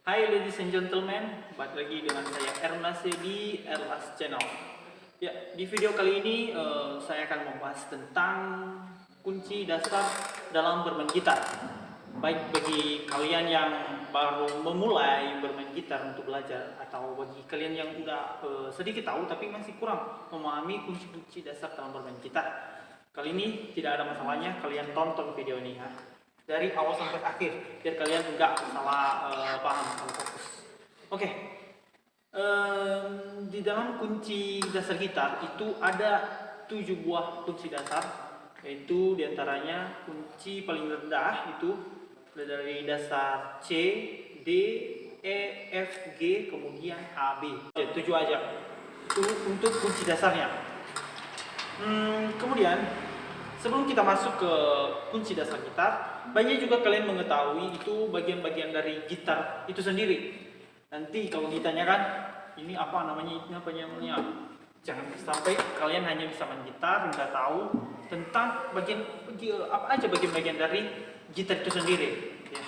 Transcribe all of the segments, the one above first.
Hai ladies and gentlemen, balik lagi dengan saya Ernase di Erlas Channel. Ya, di video kali ini saya akan membahas tentang kunci dasar dalam bermain gitar. Baik bagi kalian yang baru memulai bermain gitar untuk belajar, atau bagi kalian yang udah sedikit tahu tapi masih kurang memahami kunci-kunci dasar dalam bermain gitar. Kali ini tidak ada masalahnya kalian tonton video ini ya, dari awal sampai akhir biar kalian nggak salah paham, salah fokus. Oke, di dalam kunci dasar gitar itu ada 7 buah kunci dasar, yaitu diantaranya kunci paling rendah itu dari dasar C, D, E, F, G, kemudian A, B. Ya, 7 aja itu untuk kunci dasarnya. Kemudian sebelum kita masuk ke kunci dasar gitar, banyak juga kalian mengetahui itu bagian-bagian dari gitar itu sendiri. Nanti kalau ditanyakan, ini apa namanya, ini apa namanya, jangan sampai kalian hanya bisa main gitar, nggak tahu tentang apa aja bagian-bagian dari gitar itu sendiri. Ya.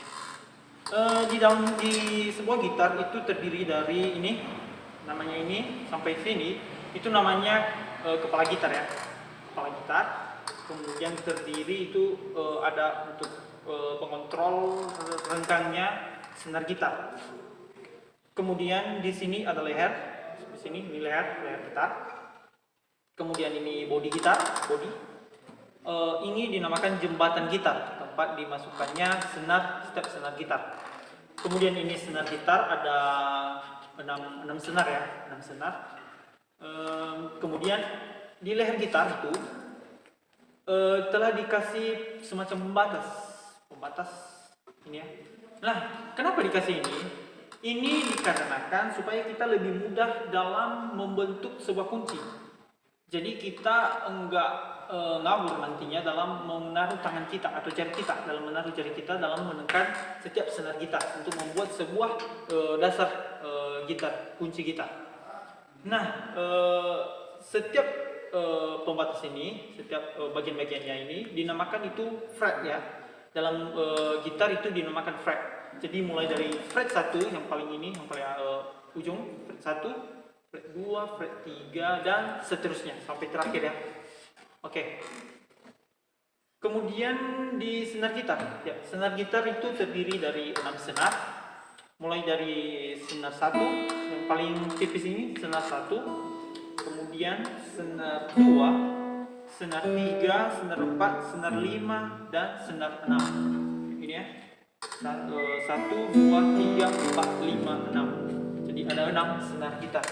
Di sebuah gitar itu terdiri dari ini, namanya ini sampai sini, itu namanya kepala gitar ya, kepala gitar. Kemudian terdiri itu ada untuk pengontrol rengkangnya senar gitar. Kemudian di sini ada leher, di sini ini leher gitar. Kemudian ini bodi gitar, bodi. Ini dinamakan jembatan gitar, tempat dimasukkannya setiap senar gitar. Kemudian ini senar gitar ada 6 senar ya, 6 senar. Kemudian di leher gitar itu telah dikasih semacam pembatas ini ya. Nah, kenapa dikasih ini? Ini dikarenakan supaya kita lebih mudah dalam membentuk sebuah kunci. Jadi kita enggak ngawur nantinya dalam menaruh tangan kita atau jari kita, dalam menaruh jari kita dalam menekan setiap senar gitar untuk membuat sebuah dasar gitar, kunci gitar. Nah, setiap pembatas ini, setiap bagian-bagiannya ini dinamakan itu fret ya. Dalam gitar itu dinamakan fret. Jadi mulai dari fret 1 yang paling ini, yang paling ujung, fret 1, fret 2, fret 3 dan seterusnya sampai terakhir ya. Oke. Kemudian di senar gitar, ya, senar gitar itu terdiri dari 6 senar. Mulai dari senar 1 yang paling tipis ini, senar 1. Kemudian senar 2, senar 3, senar 4, senar 5, dan senar 6. Ini ya. 1, 2, 3, 4, 5, 6. Jadi ada 6 senar gitar.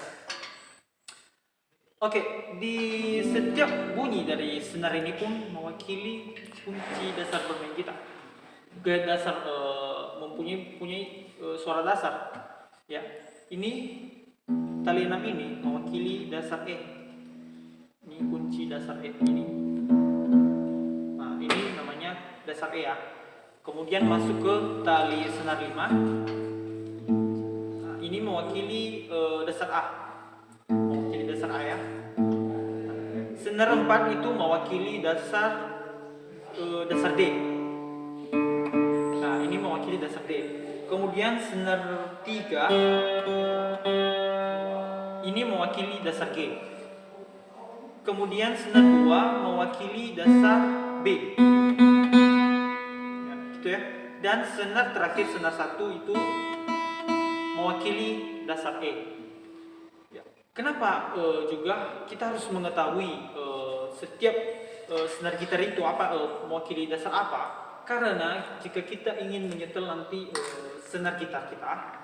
Oke, di setiap bunyi dari senar ini pun mewakili kunci dasar bermain gitar. Gaya dasar mempunyai suara dasar. Ya, ini tali 6 ini mewakili dasar E. Ini kunci dasar E ini. Nah, ini namanya dasar E ya. Kemudian masuk ke tali senar 5. Nah, ini mewakili dasar A. Mewakili dasar A ya. Senar 4 itu mewakili dasar D. Nah, ini mewakili dasar D. Kemudian senar 3 ini mewakili dasar G. Kemudian senar 2 mewakili dasar B. Ya, gitu ya. Dan senar terakhir, senar 1 itu mewakili dasar E. Ya. Kenapa juga kita harus mengetahui setiap senar gitar itu apa, mewakili dasar apa? Karena jika kita ingin menyetel nanti senar gitar kita,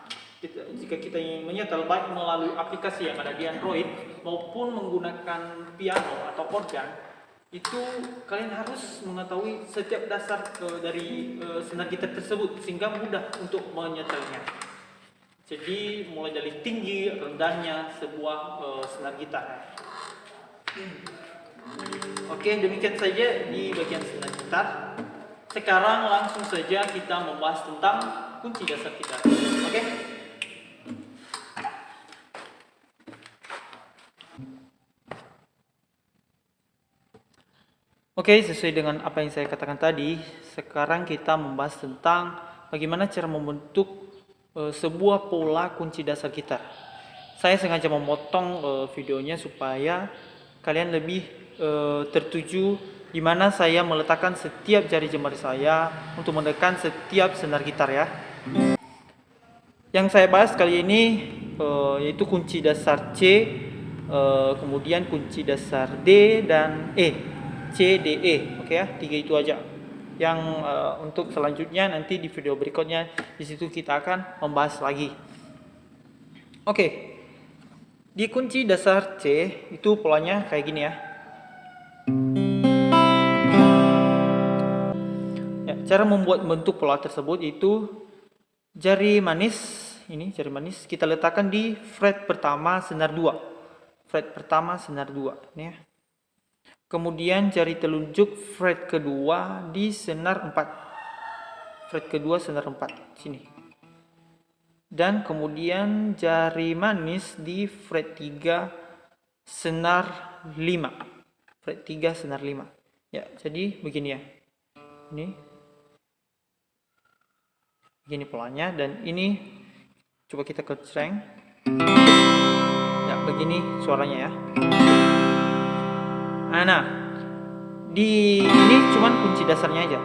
jika kita ingin menyetel baik melalui aplikasi yang ada di Android maupun menggunakan piano atau organ, itu kalian harus mengetahui setiap dasar dari senar gitar tersebut sehingga mudah untuk menyetelnya. Jadi mulai dari tinggi rendahnya sebuah senar gitar. Oke, demikian saja di bagian senar gitar. Sekarang langsung saja kita membahas tentang kunci dasar gitar. Oke? Oke, sesuai dengan apa yang saya katakan tadi, sekarang kita membahas tentang bagaimana cara membentuk sebuah pola kunci dasar gitar. Saya sengaja memotong videonya supaya kalian lebih tertuju di mana saya meletakkan setiap jari jemari saya untuk menekan setiap senar gitar ya. Yang saya bahas kali ini yaitu kunci dasar C, kemudian kunci dasar D dan E, C, D, E. Oke ya, 3 itu aja. Yang untuk selanjutnya nanti di video berikutnya di situ kita akan membahas lagi. Oke. Di kunci dasar C itu polanya kayak gini ya. Cara membuat bentuk pola tersebut itu jari manis, ini jari manis kita letakkan di fret pertama senar 2. Fret pertama senar 2 ini ya. Kemudian jari telunjuk fret kedua di senar 4. Fret kedua senar 4 sini. Dan kemudian jari manis di fret 3 senar 5. Fret 3 senar 5. Ya, jadi begini ya. Ini. Begini polanya dan ini coba kita kecreng. Ya, begini suaranya ya. Nah, di ini cuman kunci dasarnya aja.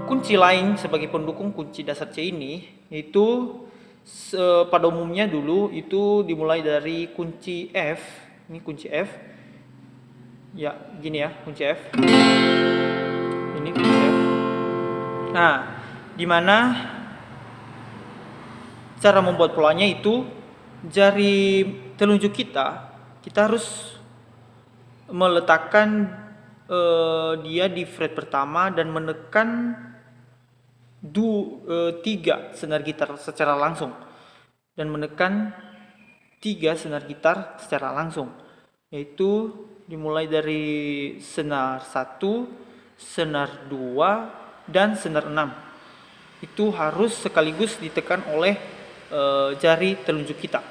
Kunci lain sebagai pendukung kunci dasar C ini itu pada umumnya dulu itu dimulai dari kunci F. Ini kunci F. Ya, gini ya, kunci F. Ini kunci F. Nah, dimana cara membuat polanya itu jari telunjuk kita harus meletakkan dia di fret pertama dan menekan 3 senar gitar secara langsung dan menekan 3 senar gitar secara langsung, yaitu dimulai dari senar 1, senar 2 dan senar 6. Itu harus sekaligus ditekan oleh jari telunjuk kita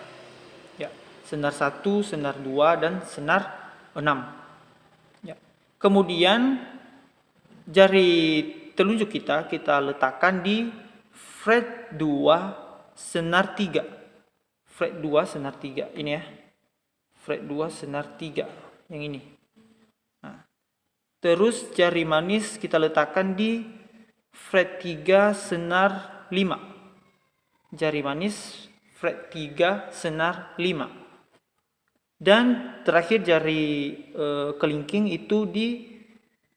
ya, senar 1, senar 2 dan senar 6 ya. Kemudian jari telunjuk kita letakkan di fret 2 senar 3. Fret 2 senar 3 ini ya. Fret 2 senar 3 yang ini. Nah, terus jari manis kita letakkan di fret 3 senar 5. Jari manis fret 3 senar 5. Dan terakhir jari kelingking itu di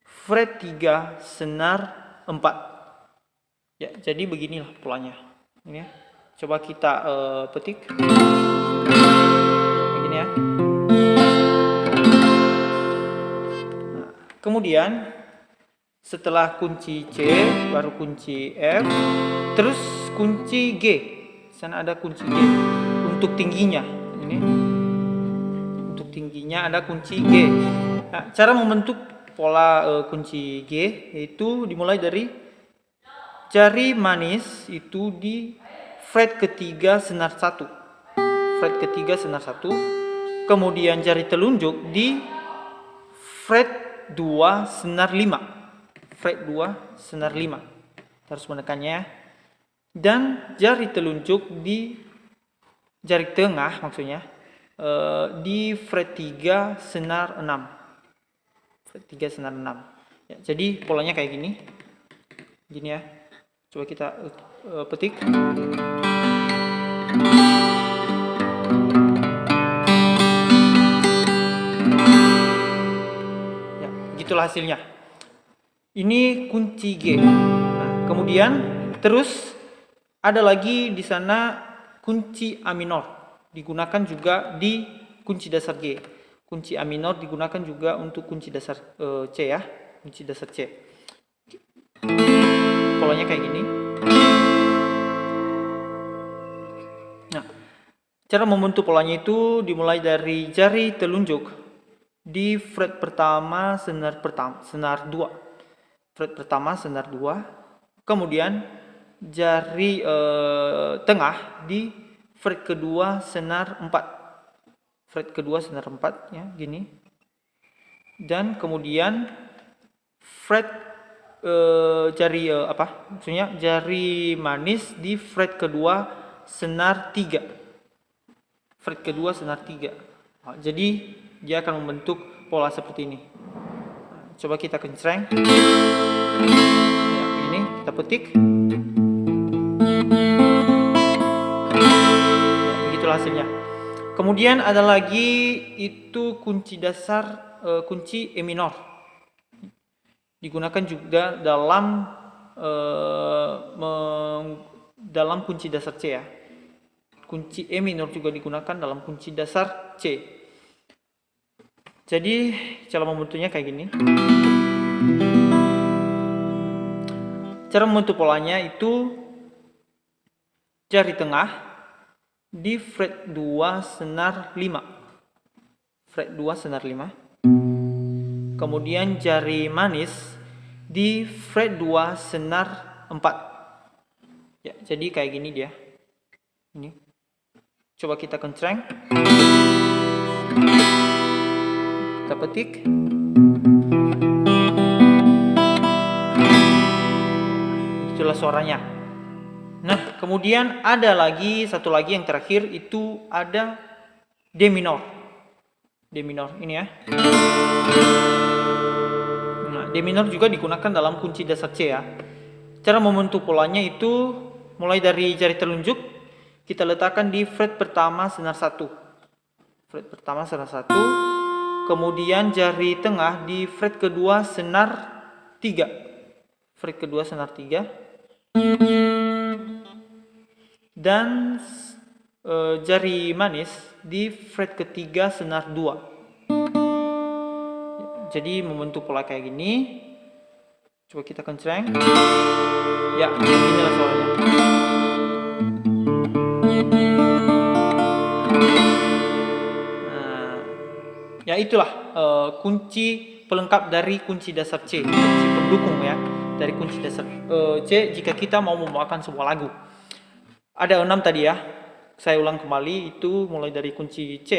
fret 3 senar 4. Ya, jadi beginilah polanya. Ini ya. Coba kita petik. Begini ya. Nah, kemudian setelah kunci C, baru kunci F, terus kunci G. Sana ada kunci G untuk tingginya. Ini. Untuk tingginya ada kunci G. Nah, cara membentuk pola kunci G yaitu dimulai dari jari manis itu di fret ketiga senar 1. Fret ketiga senar 1. Kemudian jari telunjuk di fret 2 senar 5. Fret 2 senar 5. Harus menekannya. Dan jari telunjuk di jari tengah maksudnya di fret 3 senar 6. 3 senar 6 ya, jadi polanya kayak gini ya. Coba kita petik ya, gitulah hasilnya. Ini kunci G. Nah, kemudian terus ada lagi di sana kunci A minor, digunakan juga di kunci dasar G. Kunci A minor digunakan juga untuk kunci dasar C ya, kunci dasar C. Polanya kayak gini. Nah, cara membentuk polanya itu dimulai dari jari telunjuk di fret pertama senar 2. Fret pertama senar 2. Kemudian jari tengah di fret kedua senar 4. Fret kedua senar 4 ya, gini. Dan kemudian fret maksudnya jari manis di fret kedua senar 3. Fret kedua senar 3. Jadi dia akan membentuk pola seperti ini. Coba kita kencreng. Ya, ini kita petik. Ya, begitulah hasilnya. Kemudian ada lagi itu kunci dasar, kunci E minor. Digunakan juga dalam kunci dasar C ya. Kunci E minor juga digunakan dalam kunci dasar C. Jadi cara membentuknya kayak gini. Cara membentuk polanya itu jari tengah di fret 2 senar 5. Fret 2 senar 5. Kemudian jari manis di fret 2 senar 4. Ya, jadi kayak gini dia. Ini. Coba kita kencreng. Kita petik. Itulah suaranya. Nah, kemudian ada lagi satu lagi yang terakhir itu ada D minor. D minor ini ya. Nah, D minor juga digunakan dalam kunci dasar C ya. Cara membentuk polanya itu mulai dari jari telunjuk kita letakkan di fret pertama senar 1. Fret pertama senar 1. Kemudian jari tengah di fret kedua senar 3. Fret kedua senar 3. Dan jari manis di fret ketiga senar 2. Jadi membentuk pola kayak gini. Coba kita kencreng. Ya, inilah suaranya. Ya itulah kunci pelengkap dari kunci dasar C, kunci pendukung ya dari kunci dasar C jika kita mau membawakan sebuah lagu. Ada 6 tadi ya, saya ulang kembali itu mulai dari kunci C,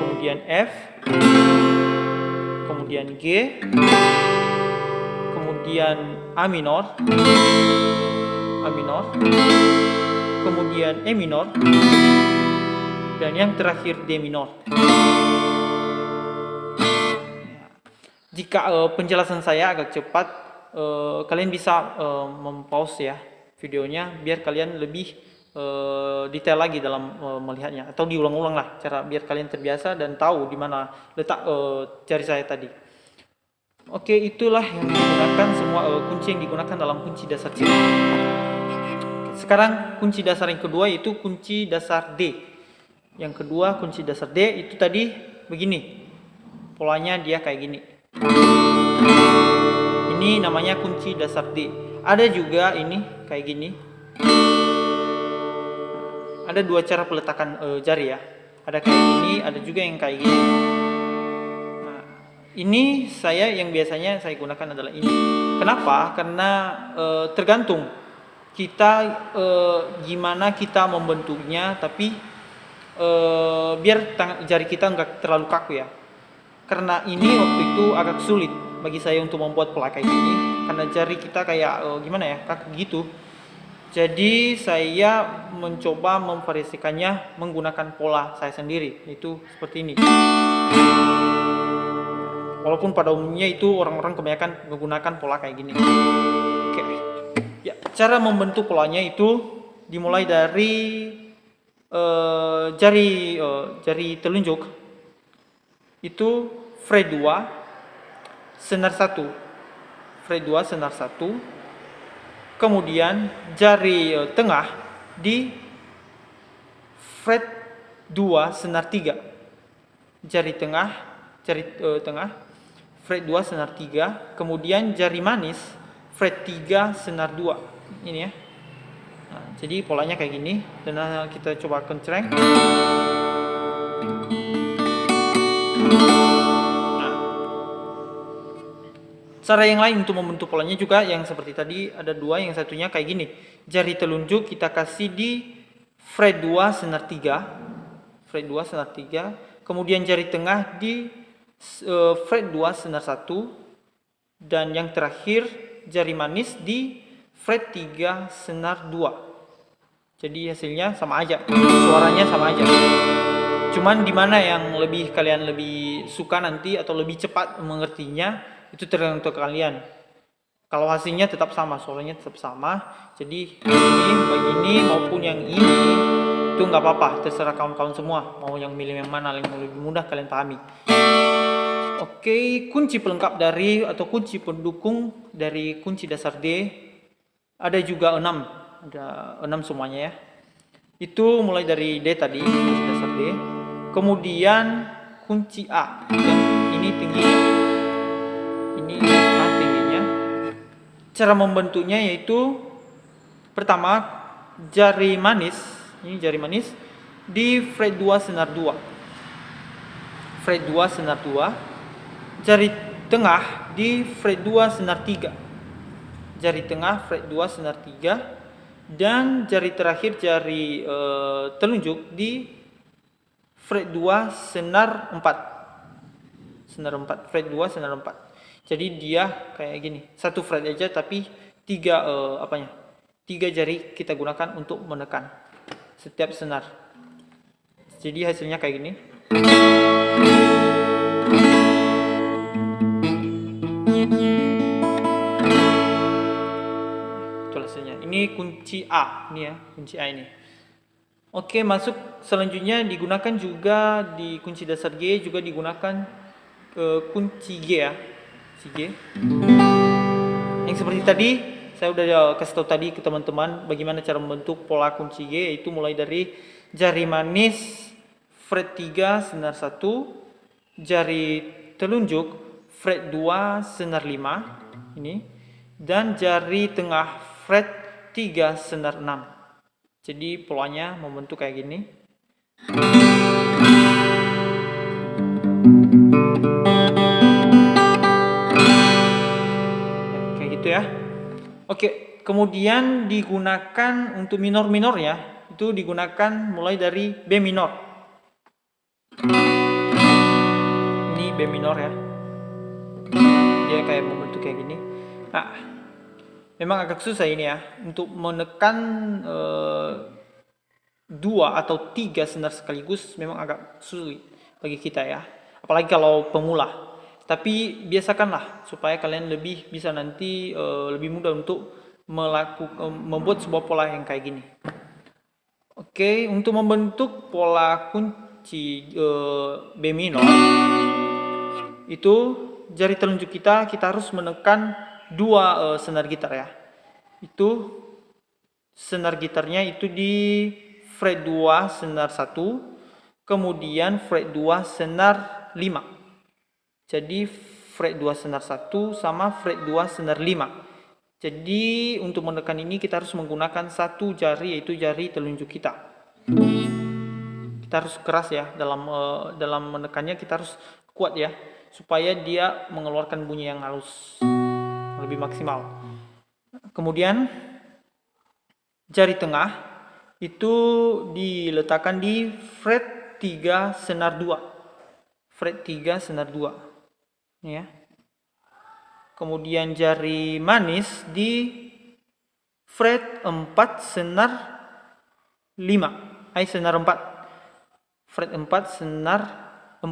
kemudian F, kemudian G, kemudian A minor, kemudian E minor, dan yang terakhir D minor. Jika penjelasan saya agak cepat, kalian bisa mempause ya videonya biar kalian lebih detail lagi dalam melihatnya, atau diulang-ulang lah cara biar kalian terbiasa dan tahu di mana letak jari saya tadi. Oke, itulah yang digunakan semua kunci yang digunakan dalam kunci dasar C. Sekarang kunci dasar yang kedua yaitu kunci dasar D. Yang kedua kunci dasar D itu tadi begini. Polanya dia kayak gini. Ini namanya kunci dasar D. Ada juga ini kayak gini. Ada dua cara peletakan jari ya. Ada kayak gini, ada juga yang kayak gini. Nah, ini yang biasanya saya gunakan adalah ini. Kenapa? Karena tergantung kita gimana kita membentuknya, tapi biar jari kita nggak terlalu kaku ya. Karena ini waktu itu agak sulit bagi saya untuk membuat pola kayak gini, karena jari kita kayak gimana ya, kaku gitu. Jadi saya mencoba memvariasikannya menggunakan pola saya sendiri, itu seperti ini. Walaupun pada umumnya itu orang-orang kebanyakan menggunakan pola kayak gini. Oke. Ya, cara membentuk polanya itu dimulai dari jari telunjuk itu fret 2 senar 1. Fret 2 senar 1. Kemudian jari tengah di fret 2 senar 3. Jari tengah fret 2 senar 3, kemudian jari manis fret 3 senar 2. Ini ya. Nah, jadi polanya kayak gini, dan kita coba kencreng. Cara yang lain untuk membentuk polanya juga yang seperti tadi ada dua, yang satunya kayak gini. Jari telunjuk kita kasih di fret 2 senar 3. Fret 2 senar 3. Kemudian jari tengah di fret 2 senar 1. Dan yang terakhir jari manis di fret 3 senar 2. Jadi hasilnya sama aja, suaranya sama aja. Cuman dimana yang kalian lebih suka nanti atau lebih cepat mengertinya, itu tergantung kalian. Kalau hasilnya tetap sama, suaranya tetap sama. Jadi ini begini maupun yang ini itu nggak apa-apa, terserah kawan-kawan semua mau yang milih yang mana yang lebih mudah kalian pahami. Oke, kunci pelengkap dari atau kunci pendukung dari kunci dasar D ada juga 6, ada 6 semuanya ya. Itu mulai dari D tadi, kunci dasar D. Kemudian kunci A, yang ini tingginya, ini A tingginya. Cara membentuknya yaitu pertama jari manis, ini jari manis di fret 2 senar 2, fret 2 senar 2. Jari tengah di fret 2 senar 3, jari tengah fret 2 senar 3. Dan jari terakhir jari telunjuk di fret 2 senar 4, senar 4, fret 2 senar 4. Jadi dia kayak gini, satu fret aja tapi tiga jari kita gunakan untuk menekan setiap senar. Jadi hasilnya kayak gini. Itu hasilnya. Ini kunci A, ini ya, kunci A ini. Oke, masuk selanjutnya digunakan juga di kunci dasar G, juga digunakan kunci G ya, kunci G. Yang seperti tadi saya udah kasih tahu tadi ke teman-teman bagaimana cara membentuk pola kunci G, yaitu mulai dari jari manis fret 3 senar 1, jari telunjuk fret 2 senar 5 ini, dan jari tengah fret 3 senar 6. Jadi polanya membentuk kayak gini. Kayak gitu ya. Oke, kemudian digunakan untuk minor-minor ya. Itu digunakan mulai dari B minor. Ini B minor ya. Dia kayak membentuk kayak gini. Nah, memang agak susah ini ya untuk menekan 2 atau 3 senar sekaligus, memang agak sulit bagi kita ya, apalagi kalau pemula. Tapi biasakanlah supaya kalian lebih bisa nanti lebih mudah untuk membuat sebuah pola yang kayak gini. Oke, untuk membentuk pola kunci B minor itu jari telunjuk kita harus menekan 2 senar gitar ya. Itu senar gitarnya itu di fret 2 senar 1, kemudian fret 2 senar 5. Jadi fret 2 senar 1 sama fret 2 senar 5. Jadi untuk menekan ini kita harus menggunakan satu jari, yaitu jari telunjuk kita. Kita harus keras ya dalam menekannya, kita harus kuat ya supaya dia mengeluarkan bunyi yang halus, lebih maksimal. Kemudian jari tengah itu diletakkan di fret 3 senar 2, fret 3 senar 2 ya. Kemudian jari manis di fret 4 senar 5, senar 4, fret 4 senar 4.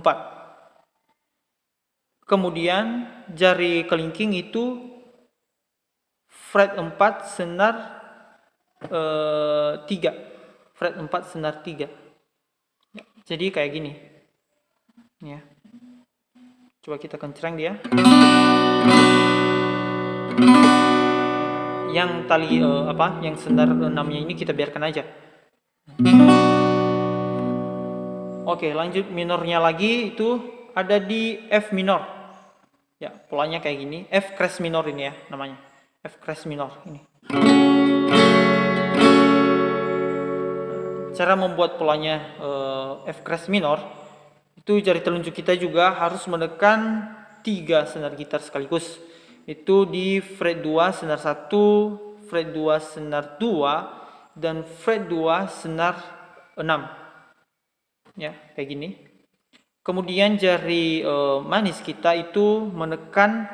Kemudian jari kelingking itu fret 4 senar 3, fret 4 senar 3. Jadi kayak gini ya. Coba kita kencang dia. Yang tali yang senar 6-nya ini kita biarkan aja. Oke, lanjut minornya lagi, itu ada di F minor. Ya, polanya kayak gini. F crash minor ini ya namanya. F crash minor ini. Cara membuat polanya F crash minor itu jari telunjuk kita juga harus menekan 3 senar gitar sekaligus. Itu di fret 2 senar 1, fret 2 senar 2, dan fret 2 senar 6. Ya, kayak gini. Kemudian jari manis kita itu menekan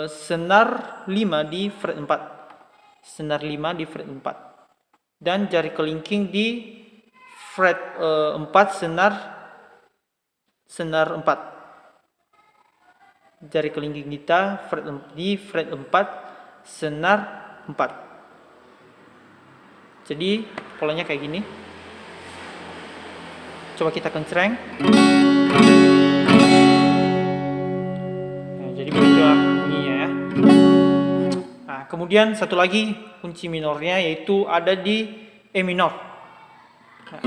senar 5 di fret 4. Senar 5 di fret 4. Dan jari kelingking di fret 4 senar 4. Jari kelingking kita di fret 4 senar 4. Jadi polanya kayak gini. Coba kita kencreng. Nah, jadi begitulah bunyinya ya. Nah, kemudian satu lagi kunci minornya yaitu ada di E minor. Nah,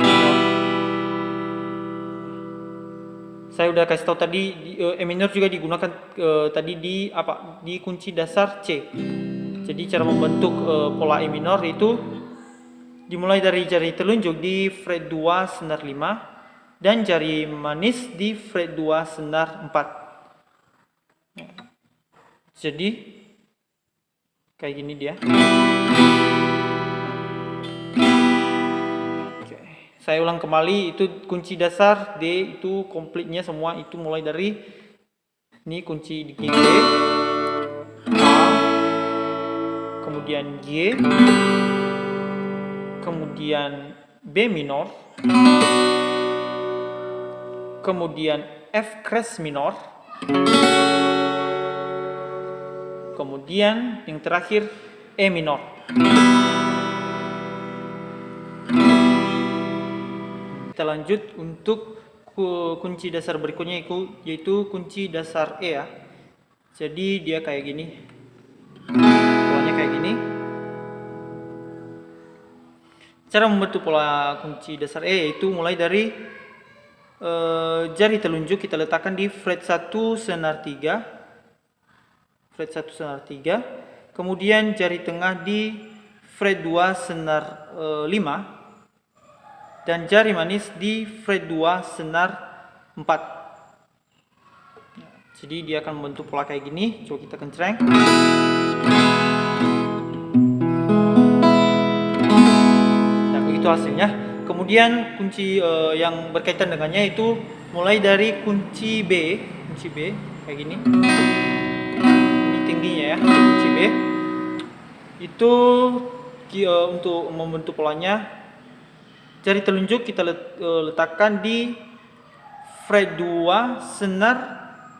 saya udah kasih tahu tadi E minor juga digunakan tadi di kunci dasar C. Jadi cara membentuk pola E minor itu dimulai dari jari telunjuk di fret 2 senar 5 dan jari manis di fret 2 senar 4. Jadi kayak gini dia. Oke. Saya ulang kembali, itu kunci dasar D itu komplitnya semua itu mulai dari ini kunci di G, A, kemudian G, kemudian B minor, kemudian F crash minor, kemudian yang terakhir E minor. Kita lanjut untuk kunci dasar berikutnya yaitu kunci dasar E ya. Jadi dia kayak gini. Polanya kayak gini. Cara membentuk pola kunci dasar E yaitu mulai dari jari telunjuk kita letakkan di fret 1 senar 3. Fret 1 senar 3. Kemudian jari tengah di fret 2 senar 5. Dan jari manis di fret 2 senar 4. Jadi dia akan membentuk pola kayak gini. Coba kita kencreng. Nah, begitu hasilnya. Kemudian kunci yang berkaitan dengannya itu mulai dari kunci B kayak gini. Ini tingginya ya, kunci B. Itu untuk membentuk polanya, jari telunjuk kita letakkan di fret 2 senar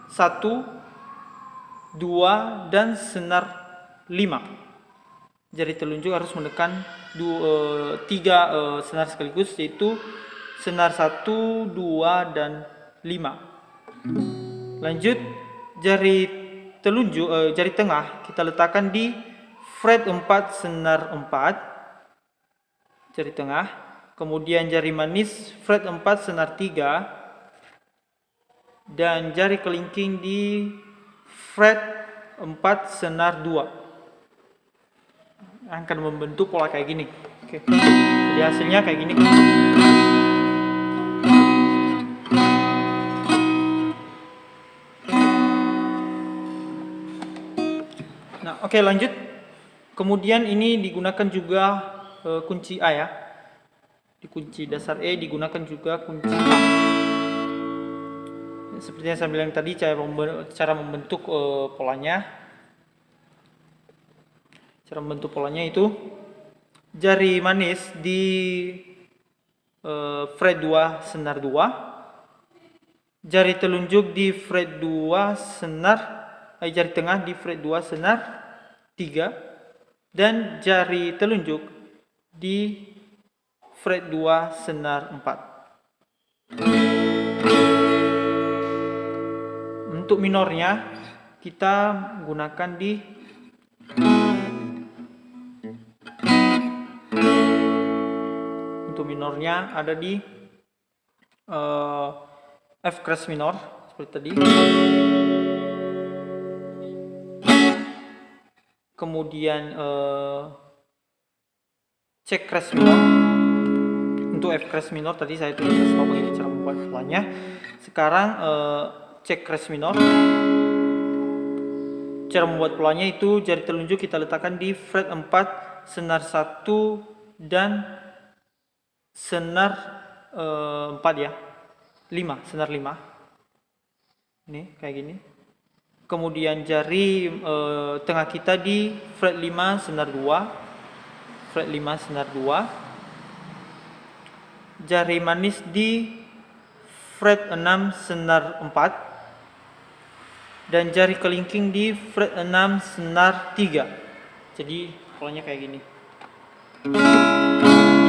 1, 2 dan senar 5. Jari telunjuk harus menekan 3 senar sekaligus, yaitu senar 1, 2 dan 5. Lanjut, jari telunjuk jari tengah kita letakkan di fret 4 senar 4. Jari tengah. Kemudian jari manis fret 4 senar 3 dan jari kelingking di fret 4 senar 2 akan membentuk pola kayak gini. Oke. Jadi hasilnya kayak gini. Nah, oke, lanjut. Kemudian ini digunakan juga kunci A ya. Di kunci dasar E digunakan juga kunci A. Seperti yang saya bilang tadi, cara membentuk polanya. Cara membentuk polanya itu jari manis di fret 2 senar 2, jari telunjuk di fret 2 senar, jari tengah di fret 2 senar 3, dan jari telunjuk di fret 2 senar 4. Untuk minornya kita gunakan di minornya ada di F crash minor seperti tadi. Kemudian C crash minor. Untuk F crash minor tadi saya tulis tahu bagaimana cara membuat polanya. Sekarang C crash minor. Cara membuat polanya itu jari telunjuk kita letakkan di fret 4 senar 1 dan senar 4 ya, 5, senar 5. Ini kayak gini. kemudian jari tengah kita di fret 5 senar 2, fret 5 senar 2, jari manis di fret 6 senar 4, dan jari kelingking di fret 6 senar 3. Jadi polanya kayak gini.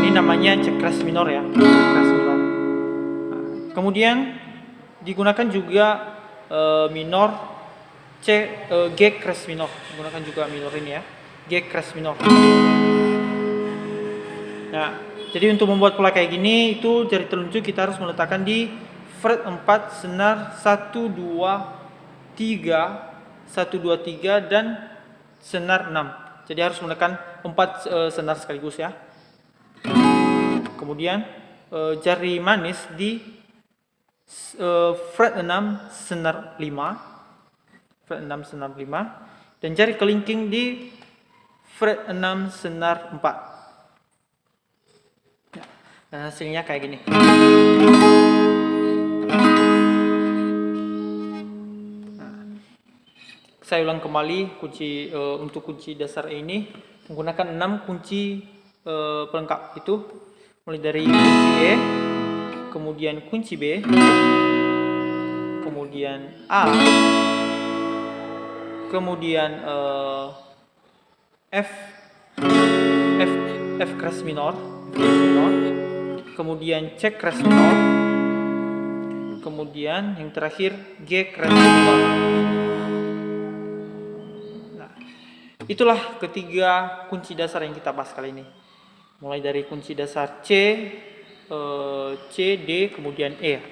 Ini namanya cekres minor ya, cekres minor. Kemudian digunakan juga minor G cres minor, menggunakan juga minor ini ya, G cres minor. Nah, jadi untuk membuat pola kayak gini itu jari telunjuk kita harus meletakkan di fret 4 senar 1 2 3, 1 2 3 dan senar 6. Jadi harus menekan 4 senar sekaligus ya. Kemudian jari manis di fret 6 senar 5, fret 6 senar 5, dan jari kelingking di fret 6 senar 4. Ya, dan hasilnya kayak gini. Nah, saya ulang kembali kunci untuk kunci dasar ini menggunakan 6 kunci pelengkap itu, mulai dari kunci E, kemudian kunci B, kemudian A, kemudian F cres minor, kemudian C cres minor, kemudian yang terakhir G cres minor. Nah, itulah ketiga kunci dasar yang kita bahas kali ini. Mulai dari kunci dasar C, D, kemudian E.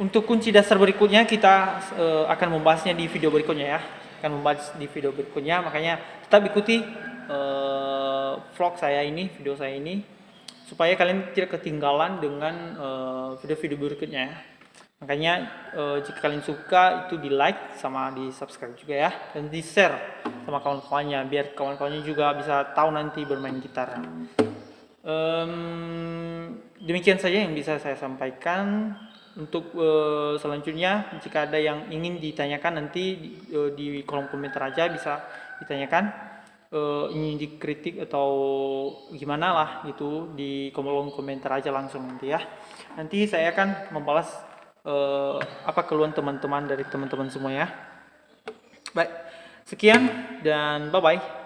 Untuk kunci dasar berikutnya kita akan membahasnya di video berikutnya ya. Akan membahas di video berikutnya, makanya tetap ikuti vlog saya ini, video saya ini, supaya kalian tidak ketinggalan dengan video-video berikutnya ya. Makanya jika kalian suka itu di like sama di subscribe juga ya, dan di share sama kawan-kawannya biar kawan-kawannya juga bisa tahu nanti bermain gitar. Demikian saja yang bisa saya sampaikan. Untuk selanjutnya jika ada yang ingin ditanyakan nanti di kolom komentar aja bisa ditanyakan, ingin dikritik atau gimana lah gitu di kolom komentar aja langsung nanti ya. Nanti saya akan membalas apa keluhan teman-teman dari teman-teman semua ya. Baik, sekian dan bye bye.